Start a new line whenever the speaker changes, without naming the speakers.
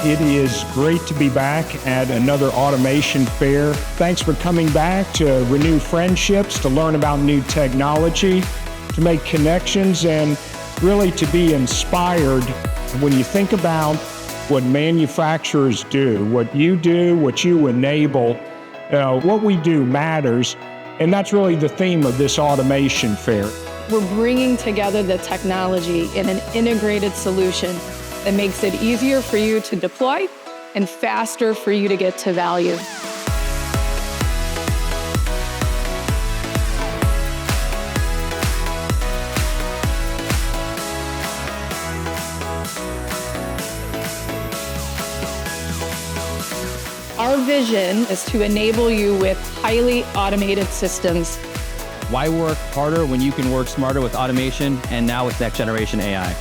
It is great to be back at another automation fair. Thanks for coming back to renew friendships, to learn about new technology, to make connections, and really to be inspired. When you think about what manufacturers do, what you enable, what we do matters, and that's really the theme of this automation fair.
We're bringing together the technology in an integrated solution that makes it easier for you to deploy and faster for you to get to value. Our vision is to enable you with highly automated systems.
Why work harder when you can work smarter with automation and now with next generation AI?